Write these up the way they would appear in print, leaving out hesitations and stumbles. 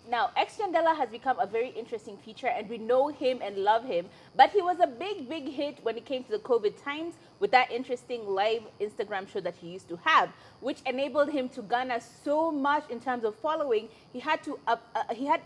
Now, Xtian Dela has become a very interesting feature, and we know him and love him. But he was a big, big hit when it came to the COVID times with that interesting live Instagram show that he used to have, which enabled him to garner so much in terms of following. He had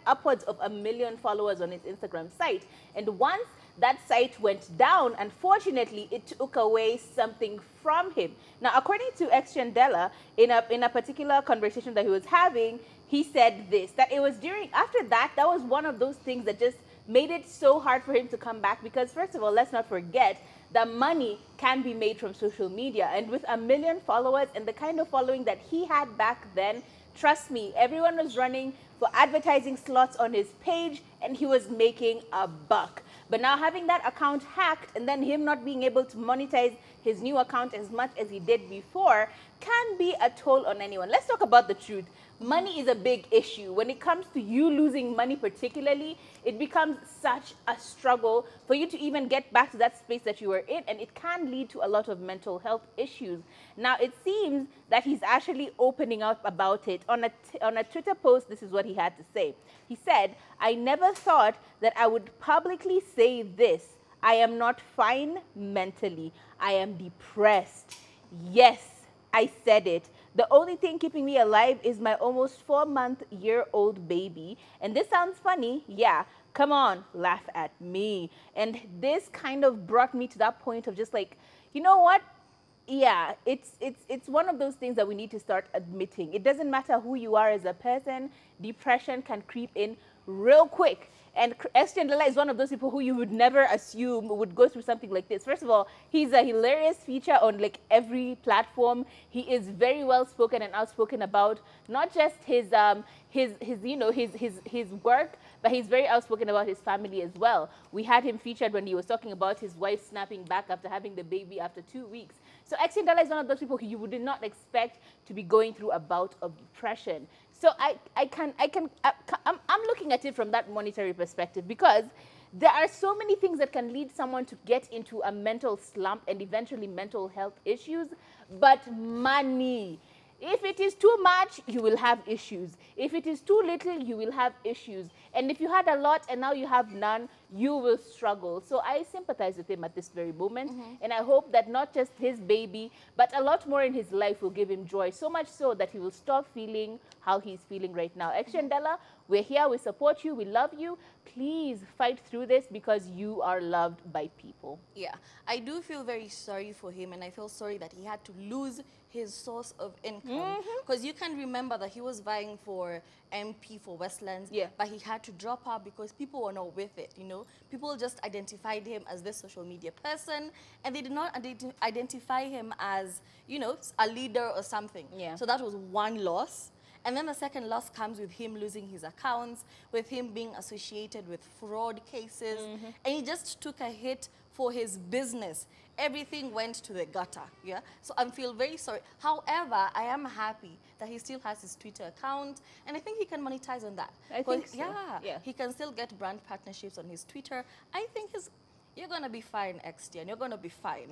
upwards of 1 million followers on his Instagram site, and once that site went down, unfortunately, it took away something from him. Now, according to Xtian Dela, in a particular conversation that he was having, he said this, that it was after that was one of those things that just made it so hard for him to come back because, first of all, let's not forget that money can be made from social media. And with 1 million followers and the kind of following that he had back then, trust me, everyone was running for advertising slots on his page and he was making a buck. But now having that account hacked and then him not being able to monetize his new account as much as he did before can be a toll on anyone. Let's talk about the truth. Money is a big issue. When it comes to you losing money particularly, it becomes such a struggle for you to even get back to that space that you were in, and it can lead to a lot of mental health issues. Now, it seems that he's actually opening up about it. On a Twitter post, this is what he had to say. He said, "I never thought that I would publicly say this. I am not fine mentally. I am depressed. Yes, I said it. The only thing keeping me alive is my almost 4-month-old baby. And this sounds funny. Yeah, come on, laugh at me." And this kind of brought me to that point of just like, you know what? Yeah, it's one of those things that we need to start admitting. It doesn't matter who you are as a person, depression can creep in real quick. And Xtian Dela is one of those people who you would never assume would go through something like this. First of all, he's a hilarious feature on like every platform. He is very well spoken and outspoken about not just his work, but he's very outspoken about his family as well. We had him featured when he was talking about his wife snapping back after having the baby after 2 weeks. So Xtian Dela is one of those people who you would not expect to be going through a bout of depression. So I'm looking at it from that monetary perspective because there are so many things that can lead someone to get into a mental slump and eventually mental health issues, but money. If it is too much, you will have issues. If it is too little, you will have issues. And if you had a lot and now you have none, you will struggle. So I sympathize with him at this very moment. And I hope that not just his baby, but a lot more in his life will give him joy. So much so that he will stop feeling how he's feeling right now. Xtian Dela, we're here. We support you. We love you. Please fight through this because you are loved by people. Yeah, I do feel very sorry for him, and I feel sorry that he had to lose his source of income. Because you can remember that he was vying for MP for Westlands, Yeah. but he had to drop out because people were not with it, you know. People just identified him as this social media person, and they did not identify him as, you know, a leader or something. Yeah. So that was one loss. And then the second loss comes with him losing his accounts, with him being associated with fraud cases. And he just took a hit for his business. Everything went to the gutter, yeah? So I feel very sorry. However, I am happy that he still has his Twitter account, and I think he can monetize on that. I think so. Yeah, he can still get brand partnerships on his Twitter. I think you're going to be fine, Xtian. You're going to be fine.